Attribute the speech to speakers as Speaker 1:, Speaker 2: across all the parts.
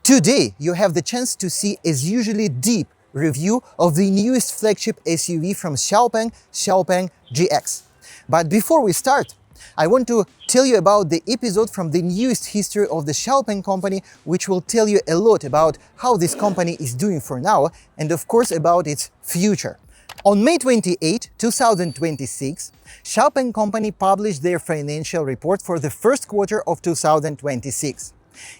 Speaker 1: Today, you have the chance to see, as usually, deep review of the newest flagship SUV from XPENG GX. But before we start, I want to tell you about the episode from the newest history of the XPENG company, which will tell you a lot about how this company is doing for now and of course about its future. On May 28, 2026, XPENG company published their financial report for the first quarter of 2026.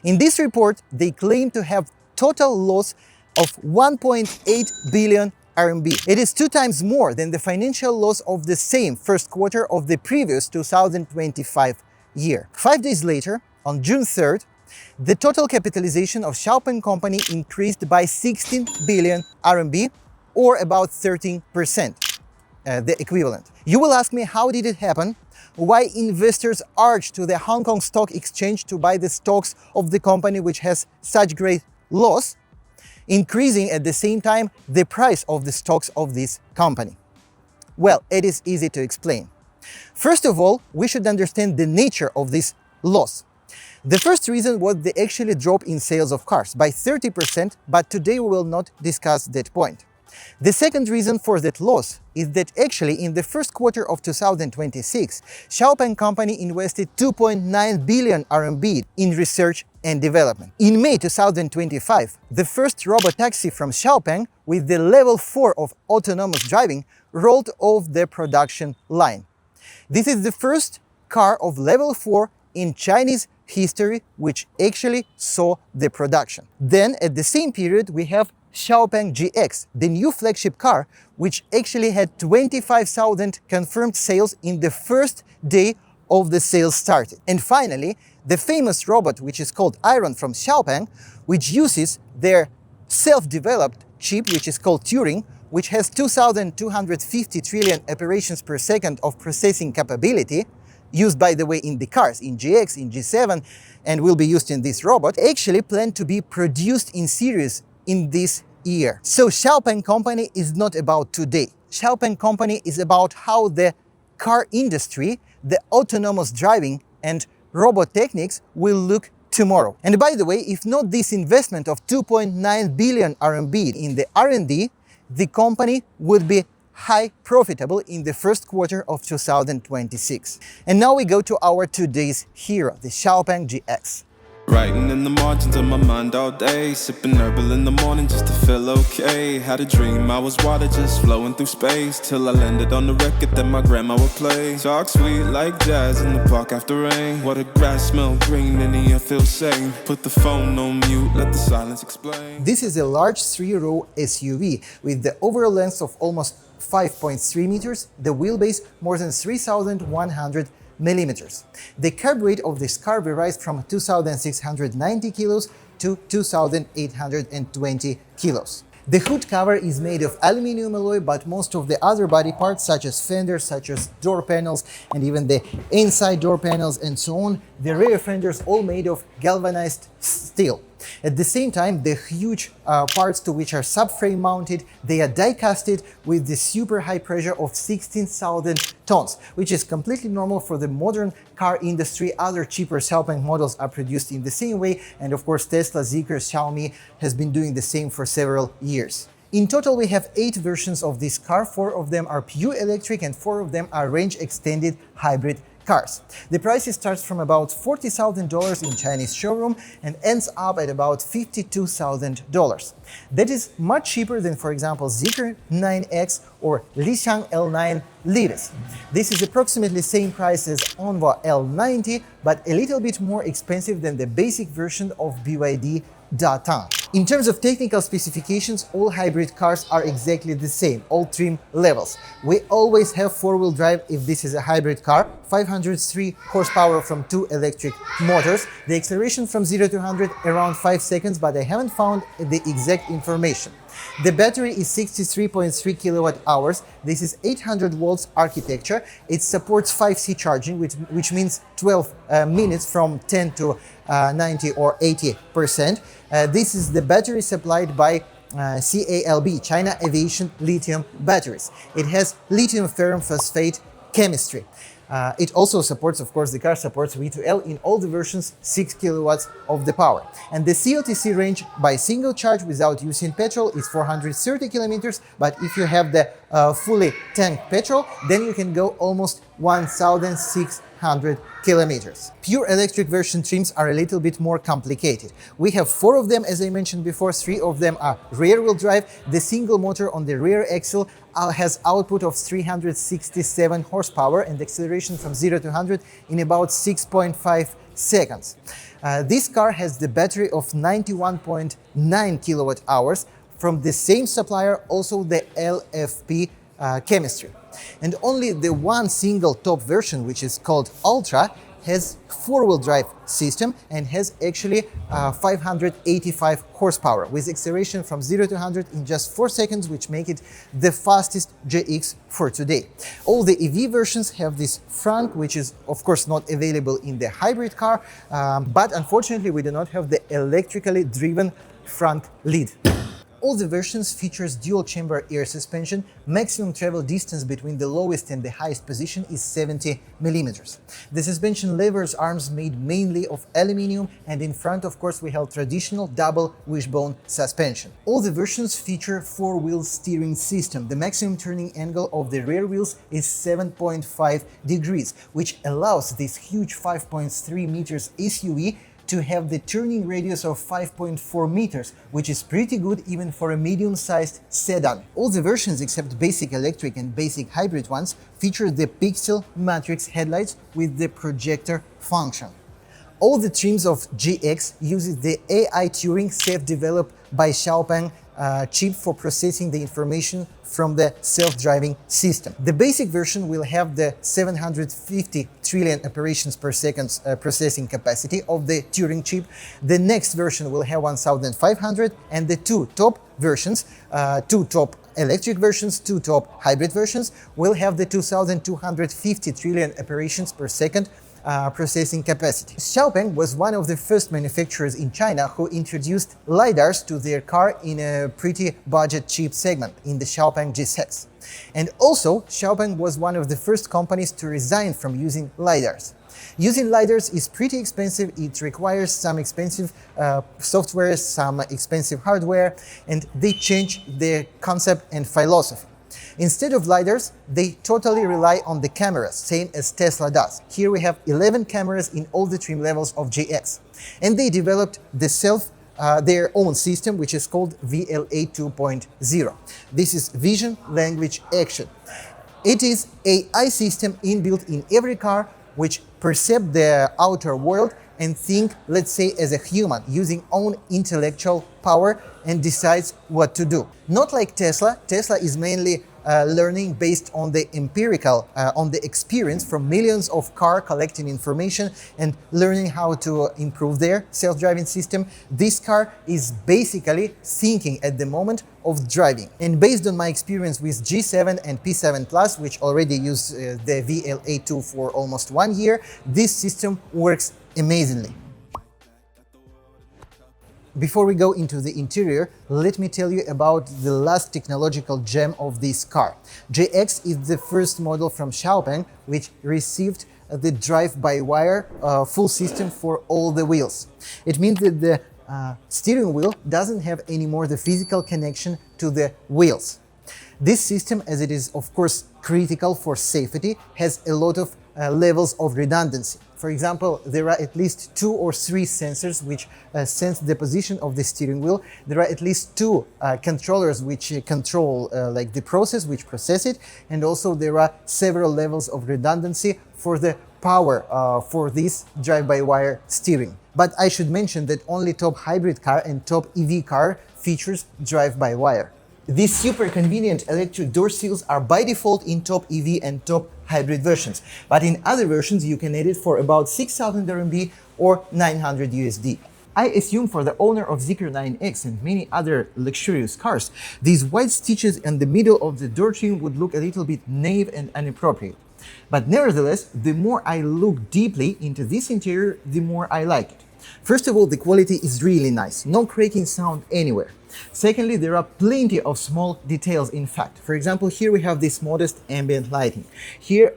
Speaker 1: In this report, they claim to have total loss of 1.8 billion RMB. It is 2 times more than the financial loss of the same first quarter of the previous 2025 year. 5 days later, on June 3rd, the total capitalization of XPENG company increased by 16 billion RMB, or about 13%, the equivalent. You will ask me, how did it happen? Why investors urged to the Hong Kong Stock Exchange to buy the stocks of the company which has such great loss, increasing at the same time the price of the stocks of this company? Well, it is easy to explain. First of all, we should understand the nature of this loss. The first reason was the actual drop in sales of cars by 30%, but today we will not discuss that point. The second reason for that loss is that actually in the first quarter of 2026, XPENG company invested 2.9 billion RMB in research and development. In May 2025, the first robotaxi from XPENG with the level 4 of autonomous driving rolled off the production line. This is the first car of level 4 in Chinese history which actually saw the production. Then at the same period we have XPENG GX, the new flagship car, which actually had 25,000 confirmed sales in the first day of the sales started. And finally, the famous robot, which is called Iron from XPENG, which uses their self-developed chip, which is called Turing, which has 2,250 trillion operations per second of processing capability, used by the way in the cars, in GX, in G7, and will be used in this robot, actually planned to be produced in series in this year. So XPENG company is not about today. XPENG company is about how the car industry, the autonomous driving and robotechnics will look tomorrow. And by the way, if not this investment of 2.9 billion RMB in the R&D, the company would be high profitable in the first quarter of 2026. And now we go to our today's hero, the XPENG GX.
Speaker 2: Writing in the margins of my mind all day, sipping herbal in the morning just to feel okay. Had a dream I was water just flowing through space, till I landed on the record that my grandma would play. Talk sweet like jazz in the park after rain. What the grass smell green and the air feels sane. Put the phone on mute, let the silence explain.
Speaker 1: This is a large 3-row SUV with the overall length of almost 5.3 meters, the wheelbase more than 3,100 millimeters. The carb weight of this car varies from 2,690 kilos to 2,820 kilos. The hood cover is made of aluminum alloy, but most of the other body parts, such as fenders, such as door panels, and even the inside door panels and so on, the rear fenders all made of galvanized steel. At the same time, the huge parts to which are subframe mounted, they are die-casted with the super high pressure of 16,000 tons, which is completely normal for the modern car industry. Other cheaper XPENG models are produced in the same way, and of course Tesla, Zeekr, Xiaomi has been doing the same for several years. In total, we have 8 versions of this car. 4 of them are pure electric and 4 of them are range-extended hybrid cars. The price starts from about $40,000 in Chinese showroom and ends up at about $52,000. That is much cheaper than, for example, Zeekr 9X or Lixiang L9 Livis. This is approximately same price as Onvo L90, but a little bit more expensive than the basic version of BYD Datang. In terms of technical specifications, all hybrid cars are exactly the same, all trim levels. We always have 4-wheel drive if this is a hybrid car, 503 horsepower from 2 electric motors, the acceleration from 0 to 100 around 5 seconds, but I haven't found the exact information. The battery is 63.3 kilowatt hours. This is 800 volts architecture. It supports 5C charging, which means 12 minutes from 10 to 90 or 80%. This is the battery supplied by CALB, China Aviation Lithium Batteries. It has lithium ferrum phosphate chemistry. It also supports, of course, the car supports V2L in all the versions, 6 kilowatts of the power. And the CLTC range by single charge without using petrol is 430 kilometers, but if you have the fully tanked petrol, then you can go almost 1,600 kilometers. Pure electric version trims are a little bit more complicated. We have 4 of them, as I mentioned before. 3 of them are rear-wheel drive. The single motor on the rear axle has output of 367 horsepower and acceleration from 0 to 100 in about 6.5 seconds. This car has the battery of 91.9 kilowatt hours from the same supplier, also the LFP chemistry. And only the one single top version, which is called Ultra, has 4-wheel drive system and has actually 585 horsepower with acceleration from 0 to 100 in just 4 seconds, which make it the fastest GX for today. All the EV versions have this frunk, which is of course not available in the hybrid car, but unfortunately we do not have the electrically driven front lid. All the versions features dual-chamber air suspension. Maximum travel distance between the lowest and the highest position is 70 millimeters. The suspension levers arms made mainly of aluminium, and in front, of course, we have traditional double wishbone suspension. All the versions feature 4-wheel steering system. The maximum turning angle of the rear wheels is 7.5 degrees, which allows this huge 5.3 meters SUV to have the turning radius of 5.4 meters, which is pretty good even for a medium-sized sedan. All the versions except basic electric and basic hybrid ones feature the pixel matrix headlights with the projector function. All the trims of GX uses the AITO self-developed by XPENG chip for processing the information from the self-driving system. The basic version will have the 750 trillion operations per second processing capacity of the Turing chip. The next version will have 1,500, and the 2 top versions, 2 top electric versions, 2 top hybrid versions, will have the 2,250 trillion operations per second processing capacity. XPENG was one of the first manufacturers in China who introduced LiDARs to their car in a pretty budget cheap segment, in the XPENG GX. And also, XPENG was one of the first companies to resign from using LiDARs. Using LiDARs is pretty expensive, it requires some expensive software, some expensive hardware, and they change their concept and philosophy. Instead of LiDARs, they totally rely on the cameras, same as Tesla does. Here we have 11 cameras in all the trim levels of GX. And they developed their own system, which is called VLA 2.0. This is Vision, Language, Action. It is an AI system inbuilt in every car, which perceives the outer world and think, let's say, as a human, using own intellectual power and decides what to do. Not like Tesla. Tesla is mainly learning based on the empirical, on the experience from millions of cars collecting information and learning how to improve their self-driving system. This car is basically thinking at the moment of driving. And based on my experience with G7 and P7 Plus, which already use the VLA2 for almost 1 year, this system works amazingly. Before we go into the interior, let me tell you about the last technological gem of this car. GX is the first model from XPENG which received the drive-by-wire full system for all the wheels. It means that the steering wheel doesn't have anymore the physical connection to the wheels. This system, as it is of course critical for safety, has a lot of levels of redundancy. For example, there are at least 2 or 3 sensors which sense the position of the steering wheel. There are at least 2 controllers which control like the process, which process it, and also there are several levels of redundancy for the power for this drive-by-wire steering. But I should mention that only top hybrid car and top EV car features drive-by-wire. These super convenient electric door seals are by default in top EV and top hybrid versions, but in other versions you can edit for about 6,000 RMB or 900 USD. I assume for the owner of Zeekr 9X and many other luxurious cars, these white stitches in the middle of the door trim would look a little bit naive and inappropriate. But nevertheless, the more I look deeply into this interior, the more I like it. First of all, the quality is really nice, no cracking sound anywhere. Secondly, there are plenty of small details in fact. For example, here we have this modest ambient lighting. Here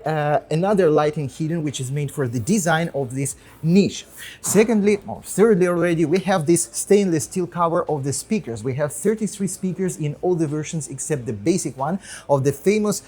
Speaker 1: another lighting hidden which is made for the design of this niche. Secondly, or thirdly already, we have this stainless steel cover of the speakers. We have 33 speakers in all the versions except the basic one of the famous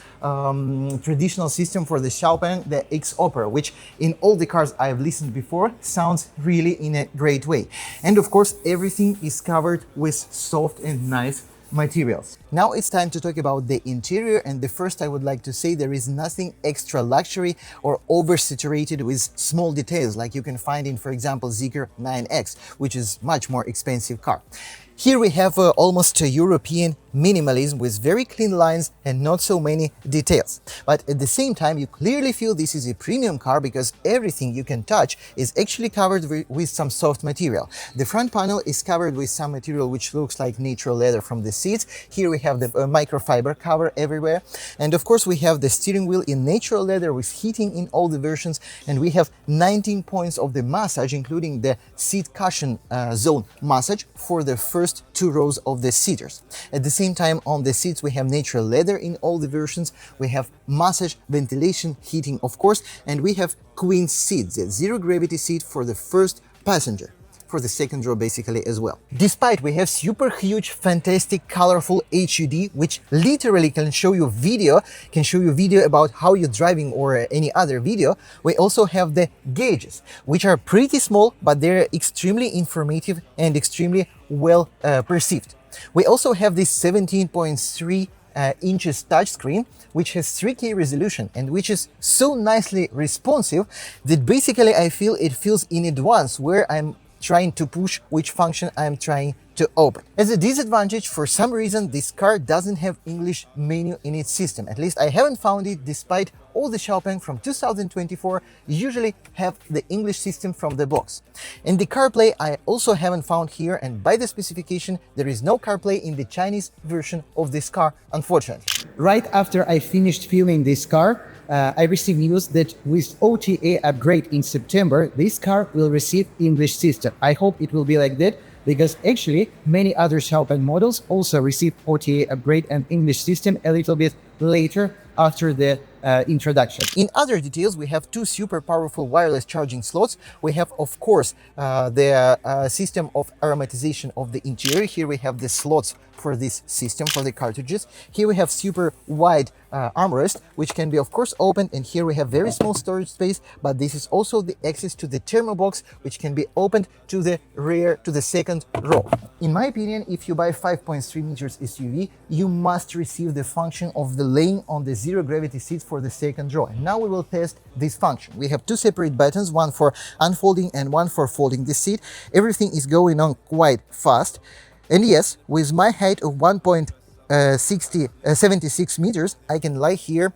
Speaker 1: traditional system for the Xiaopeng, the X Opera, which in all the cars I've listened before sounds really in a great way. And of course, everything is covered with soft and nice materials. Now it's time to talk about the interior, and the first I would like to say there is nothing extra luxury or oversaturated with small details like you can find in, for example, Zeekr 9X, which is much more expensive car. Here we have almost a European minimalism with very clean lines and not so many details. But at the same time, you clearly feel this is a premium car because everything you can touch is actually covered with some soft material. The front panel is covered with some material which looks like natural leather from the seats. Here we have the microfiber cover everywhere. And of course, we have the steering wheel in natural leather with heating in all the versions. And we have 19 points of the massage, including the seat cushion zone massage for the first 2 rows of the seaters. At the same time, on the seats we have natural leather in all the versions. We have massage, ventilation, heating of course, and we have queen seats, the zero gravity seat for the first passenger, for the second row basically as well. Despite we have super huge, fantastic, colorful HUD, which literally can show you video about how you're driving or any other video, we also have the gauges, which are pretty small, but they're extremely informative and extremely well perceived. We also have this 17.3 inches touchscreen, which has 3K resolution and which is so nicely responsive that basically I feel it feels in advance where I'm trying to push, which function I'm trying to open. As a disadvantage, for some reason, this car doesn't have English menu in its system. At least I haven't found it, despite all the Xiaopeng from 2024 usually have the English system from the box. And the CarPlay I also haven't found here, and by the specification, there is no CarPlay in the Chinese version of this car, unfortunately.
Speaker 3: Right after I finished filming this car, I received news that with OTA upgrade in September, this car will receive English system. I hope it will be like that, because actually many other Xiaopeng models also receive OTA upgrade and English system a little bit later after the introduction.
Speaker 1: In other details, we have 2 super powerful wireless charging slots. We have, of course, the system of aromatization of the interior. Here we have the slots for this system, for the cartridges. Here we have super wide armrest, which can be, of course, opened. And here we have very small storage space, but this is also the access to the thermal box, which can be opened to the rear, to the second row. In my opinion, if you buy 5.3 meters SUV, you must receive the function of the laying on the zero gravity seats for the second row. And now we will test this function. We have 2 separate buttons, one for unfolding and one for folding the seat. Everything is going on quite fast. And yes, with my height of 1.76 meters, I can lie here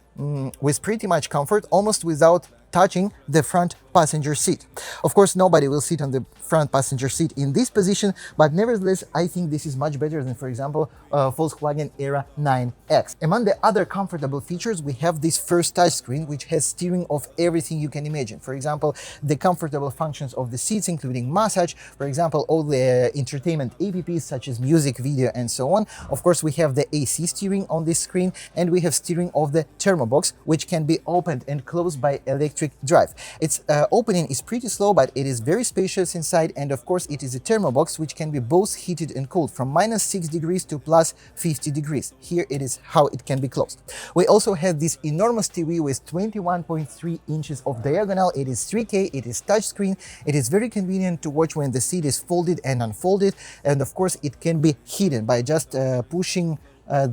Speaker 1: with pretty much comfort, almost without touching the front passenger seat. Of course, nobody will sit on the front passenger seat in this position, but nevertheless, I think this is much better than, for example, Volkswagen Era 9X. Among the other comfortable features, we have this first touchscreen, which has steering of everything you can imagine. For example, the comfortable functions of the seats, including massage, for example, all the entertainment apps such as music, video, and so on. Of course, we have the AC steering on this screen, and we have steering of the thermal box, which can be opened and closed by electric drive. Its opening is pretty slow, but it is very spacious inside, and of course it is a thermal box which can be both heated and cooled from -6 degrees to +50 degrees. Here it is how it can be closed. We also have this enormous TV with 21.3 inches of diagonal. It is 3K, it is touchscreen, it is very convenient to watch when the seat is folded and unfolded, and of course it can be hidden by just pushing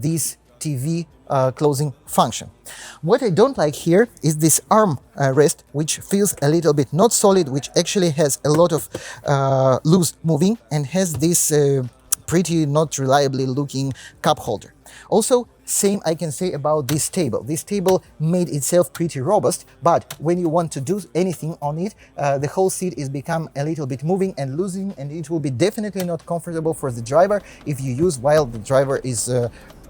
Speaker 1: this TV closing function. What I don't like here is this arm rest, which feels a little bit not solid, which actually has a lot of loose moving and has this pretty not reliably looking cup holder. Also, same I can say about this table. This table made itself pretty robust, but when you want to do anything on it, the whole seat is become a little bit moving and losing, and it will be definitely not comfortable for the driver if you use while the driver is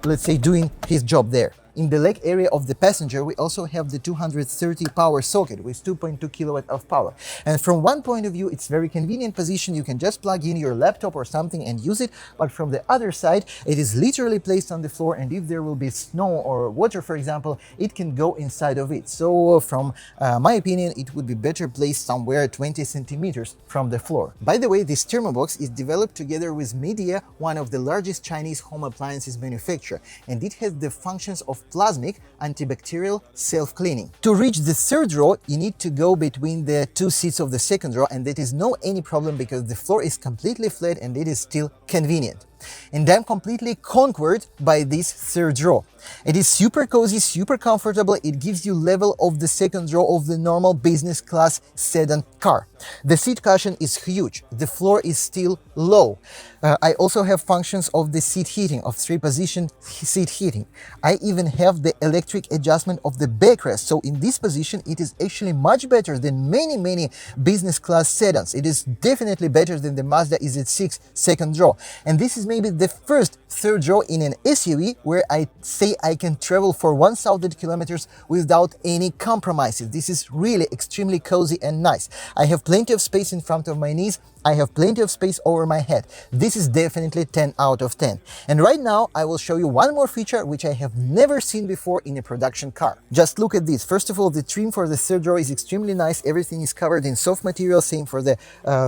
Speaker 1: let's say doing his job there. In the leg area of the passenger, we also have the 230 power socket with 2.2 kilowatt of power. And from one point of view, it's very convenient position. You can just plug in your laptop or something and use it. But from the other side, it is literally placed on the floor. And if there will be snow or water, for example, it can go inside of it. So from my opinion, it would be better placed somewhere 20 centimeters from the floor. By the way, this thermobox is developed together with Midea, one of the largest Chinese home appliances manufacturer, and it has the functions of plasmic, antibacterial, self-cleaning. To reach the third row, you need to go between the two seats of the second row, and that is no any problem because the floor is completely flat and it is still convenient. And I'm completely conquered by this third row. It is super cozy, super comfortable. It gives you level of the second row of the normal business class sedan car. The seat cushion is huge. The floor is still low. I also have functions of the seat heating, of 3-position seat heating. I even have the electric adjustment of the backrest. So in this position, it is actually much better than many business class sedans. It is definitely better than the Mazda EZ6 second row. And this is maybe the first third row in an SUV where I say I can travel for 1,000 kilometers without any compromises. This is really extremely cozy and nice. I have plenty of space in front of my knees. I have plenty of space over my head. This is definitely 10 out of 10. And right now I will show you one more feature which I have never seen before in a production car. Just look at this. First of all, the trim for the third row is extremely nice. Everything is covered in soft material. Same for the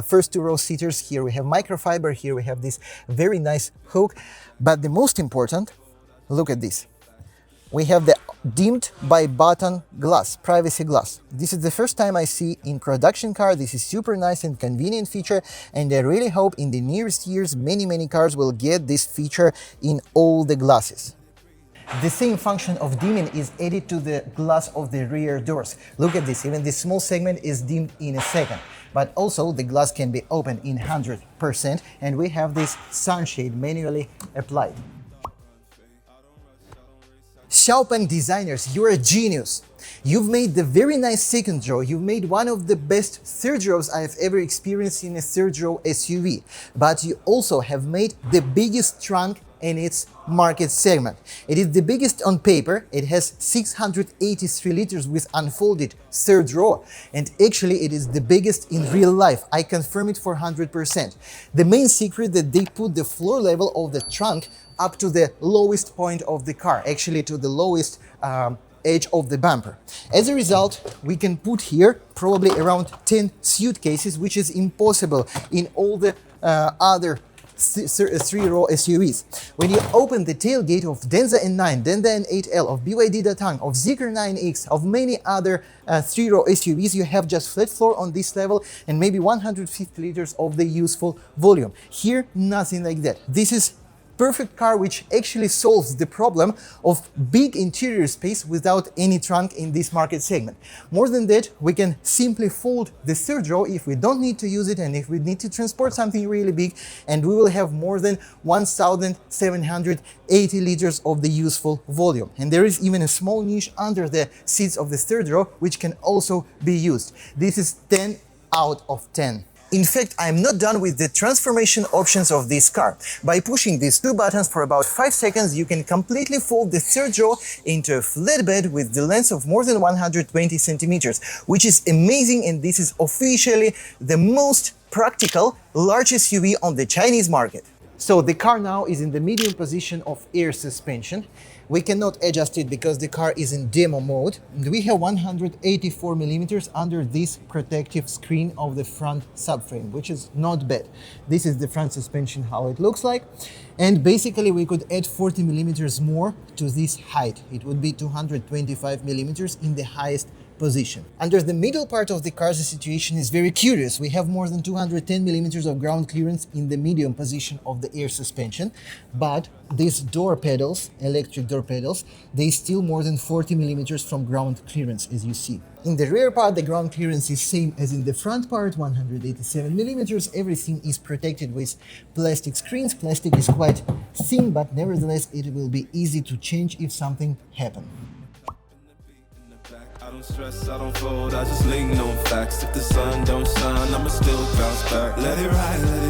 Speaker 1: first two row seaters. Here we have microfiber. Here we have this very nice hook. But the most important, look at this. We have the dimmed by button glass, privacy glass. This is the first time I see in production car. This is super nice and convenient feature, and I really hope in the nearest years many cars will get this feature in all the glasses. The same function of dimming is added to the glass of the rear doors. Look at this, even this small segment is dimmed in a second. But also the glass can be opened in 100%, and we have this sunshade manually applied. XPENG designers, you're a genius. You've made the very nice second row. You've made one of the best third rows I've ever experienced in a third row SUV. But you also have made the biggest trunk in its market segment. It is the biggest on paper. It has 683 liters with unfolded third row, and actually it is the biggest in real life. I confirm it for 100%. The main secret that they put the floor level of the trunk up to the lowest point of the car, actually to the lowest edge of the bumper. As a result, we can put here probably around 10 suitcases, which is impossible in all the other three-row SUVs. When you open the tailgate of Denza N9, Denza N8L, of BYD Datang, of Zeekr 9X, of many other three-row SUVs, you have just flat floor on this level and maybe 150 liters of the useful volume. Here, nothing like that. This is perfect car which actually solves the problem of big interior space without any trunk in this market segment. More than that, we can simply fold the third row if we don't need to use it and if we need to transport something really big, and we will have more than 1,780 liters of the useful volume. And there is even a small niche under the seats of the third row which can also be used. This is 10 out of 10. In fact, I'm not done with the transformation options of this car. By pushing these two buttons for about 5 seconds, you can completely fold the third row into a flatbed with the length of more than 120 centimeters, which is amazing, and this is officially the most practical large SUV on the Chinese market. So the car now is in the medium position of air suspension. We cannot adjust it because the car is in demo mode. We have 184 millimeters under this protective screen of the front subframe, which is not bad. This is the front suspension, how it looks like. And basically we could add 40 millimeters more to this height. It would be 225 millimeters in the highest position. Under the middle part of the car, the situation is very curious. We have more than 210 millimeters of ground clearance in the medium position of the air suspension, but these door pedals, electric door pedals, they steal more than 40 millimeters from ground clearance, as you see. In the rear part, the ground clearance is same as in the front part, 187 millimeters. Everything is protected with plastic screens. Plastic is quite thin, but nevertheless it will be easy to change if something happens.
Speaker 2: I don't stress, I don't fold, I just lean on facts. If the sun don't shine, I'ma still bounce back. Let it ride, let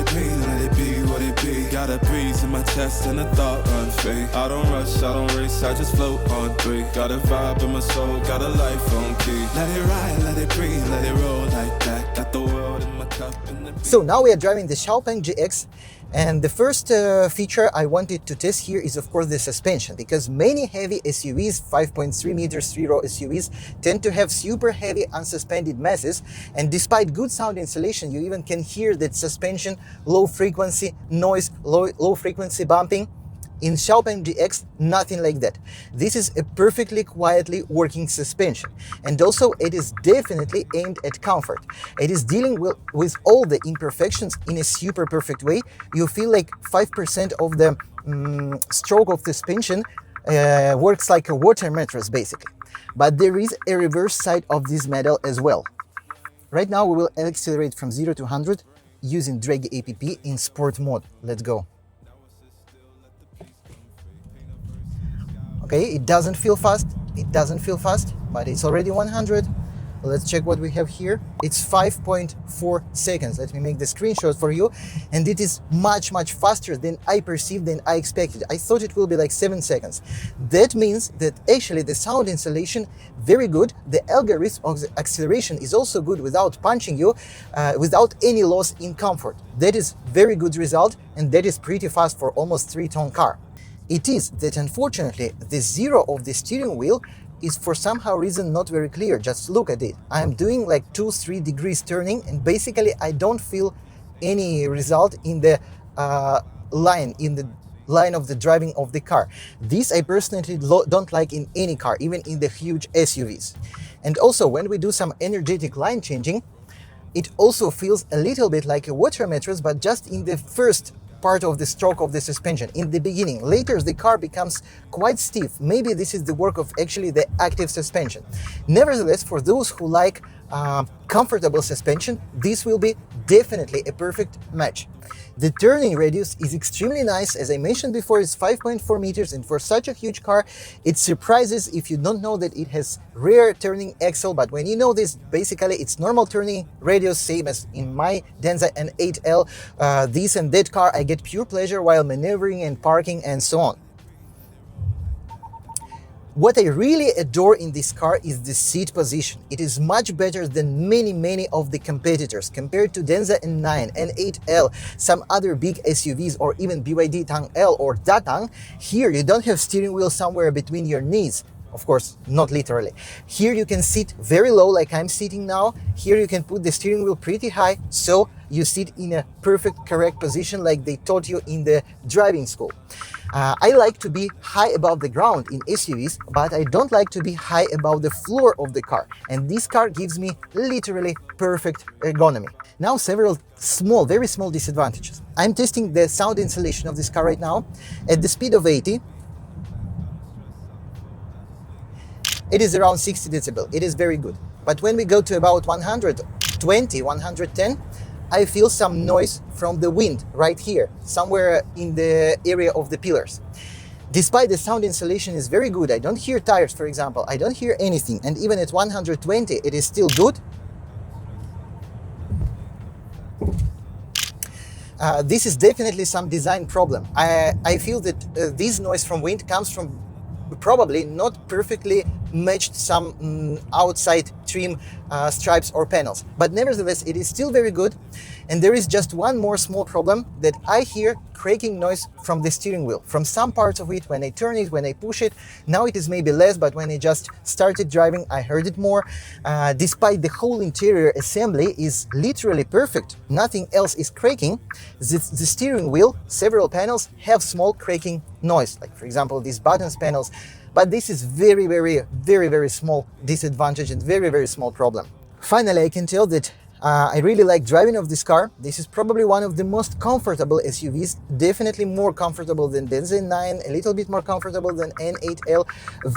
Speaker 2: it be what would it be? Got a breeze in my chest and a thought run free. I don't rush, I don't race, I just float on three. Got a vibe in my soul, got a life on key. Let it ride, let it breathe, let it roll like that. Got the world in my cup and the
Speaker 1: So now we are driving the XPENG GX, and the first feature I wanted to test here is of course the suspension, because many heavy SUVs, 5.3 meters 3-row SUVs, tend to have super heavy unsuspended masses, and despite good sound insulation you even can hear that suspension, low frequency noise, low frequency bumping. In XPENG GX, nothing like that. This is a perfectly quietly working suspension, and also it is definitely aimed at comfort. It is dealing with all the imperfections in a super perfect way. You feel like 5% of the stroke of the suspension works like a water mattress basically. But there is a reverse side of this medal as well. Right now we will accelerate from 0 to 100 using Draggy APP in sport mode. Let's go. Okay, it doesn't feel fast, but it's already 100. Let's check what we have here. It's 5.4 seconds. Let me make the screenshot for you. And it is much faster than I perceived, than I expected. I thought it will be like 7 seconds. That means that actually the sound insulation, very good. The algorithm of the acceleration is also good without punching you, without any loss in comfort. That is very good result, and that is pretty fast for almost 3-ton car. It is that unfortunately the zero of the steering wheel is for somehow reason not very clear. Just look at it. I'm doing like 2-3 degrees turning, and basically I don't feel any result in the line of the driving of the car. This I personally don't like in any car, even in the huge SUVs. And also when we do some energetic line changing, it also feels a little bit like a water mattress, but just in the first part of the stroke of the suspension, in the beginning. Later the car becomes quite stiff. Maybe this is the work of actually the active suspension. Nevertheless, for those who like comfortable suspension, this will be definitely a perfect match. The turning radius is extremely nice. As I mentioned before, it's 5.4 meters, and for such a huge car, it surprises if you don't know that it has rear turning axle. But when you know this, basically it's normal turning radius, same as in my Denza and 8L. This and that car, I get pure pleasure while maneuvering and parking and so on. What I really adore in this car is the seat position. It is much better than many of the competitors. Compared to Denza N9 and 8L, some other big SUVs, or even BYD Tang L or Datang, here you don't have steering wheel somewhere between your knees. Of course, not literally. Here you can sit very low like I'm sitting now. Here you can put the steering wheel pretty high, so you sit in a perfect, correct position like they taught you in the driving school. I like to be high above the ground in SUVs, but I don't like to be high above the floor of the car. And this car gives me literally perfect ergonomy. Now several small, very small disadvantages. I'm testing the sound insulation of this car right now at the speed of 80. It is around 60 decibel. It is very good. But when we go to about 120, 110, I feel some noise from the wind right here, somewhere in the area of the pillars. Despite the sound insulation is very good, I don't hear tires, for example, I don't hear anything, and even at 120 it is still good. This is definitely some design problem. I feel that this noise from wind comes from probably not perfectly matched some outside trim stripes or panels, but nevertheless it is still very good. And there is just one more small problem, that I hear cracking noise from the steering wheel, from some parts of it when I turn it, when I push it. Now it is maybe less, but when I just started driving I heard it more. Despite the whole interior assembly is literally perfect, nothing else is cracking. The steering wheel, several panels have small cracking noise, like for example these buttons panels, but this is very small disadvantage and very small problem. Finally, I can tell that I really like driving of this car. This is probably one of the most comfortable SUVs, definitely more comfortable than Denza N9, a little bit more comfortable than N8L.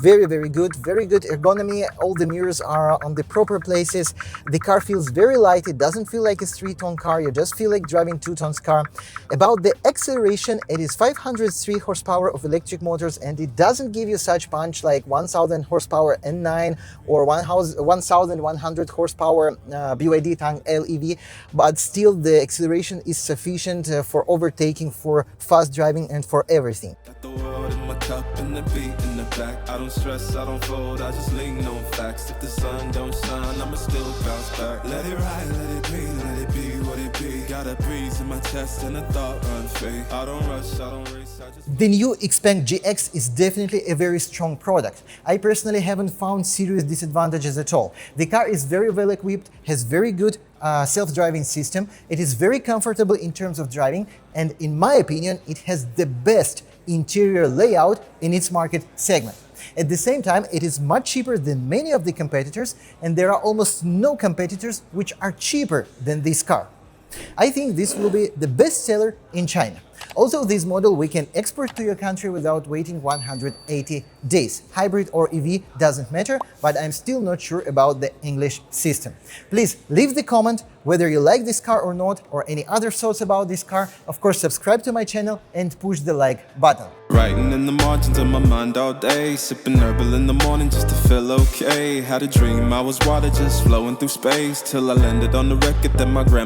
Speaker 1: Very good, very good ergonomy. All the mirrors are on the proper places. The car feels very light. It doesn't feel like a 3-ton car. You just feel like driving 2-tons car. About the acceleration, it is 503 horsepower of electric motors, and it doesn't give you such punch like 1000 horsepower N9 or 1100 horsepower BYD Tang strong LEV, but still the acceleration is sufficient for overtaking, for fast driving and for everything.
Speaker 2: Got the world in my cup and the beat in the back. I don't stress, I don't fold, I just lean on facts. If the sun don't shine, I'ma still bounce back. Let it ride, let it be what it be. Got a breeze in my chest and a thought run free. I don't rush, I don't race, I just...
Speaker 1: The new XPENG GX is definitely a very strong product. I personally haven't found serious disadvantages at all. The car is very well equipped, has very good self-driving system, it is very comfortable in terms of driving, and in my opinion, it has the best interior layout in its market segment. At the same time, it is much cheaper than many of the competitors, and there are almost no competitors which are cheaper than this car. I think this will be the best seller in China. Also, this model we can export to your country without waiting 180 days. Hybrid or EV doesn't matter, but I'm still not sure about the English system. Please leave the comment whether you like this car or not, or any other thoughts about this car. Of course, subscribe to my channel and push the like button.
Speaker 2: Writing in the margins of my mind all day, sipping herbal in the morning just to feel okay. Had a dream I was water just flowing through space, till I landed on the record that my grandma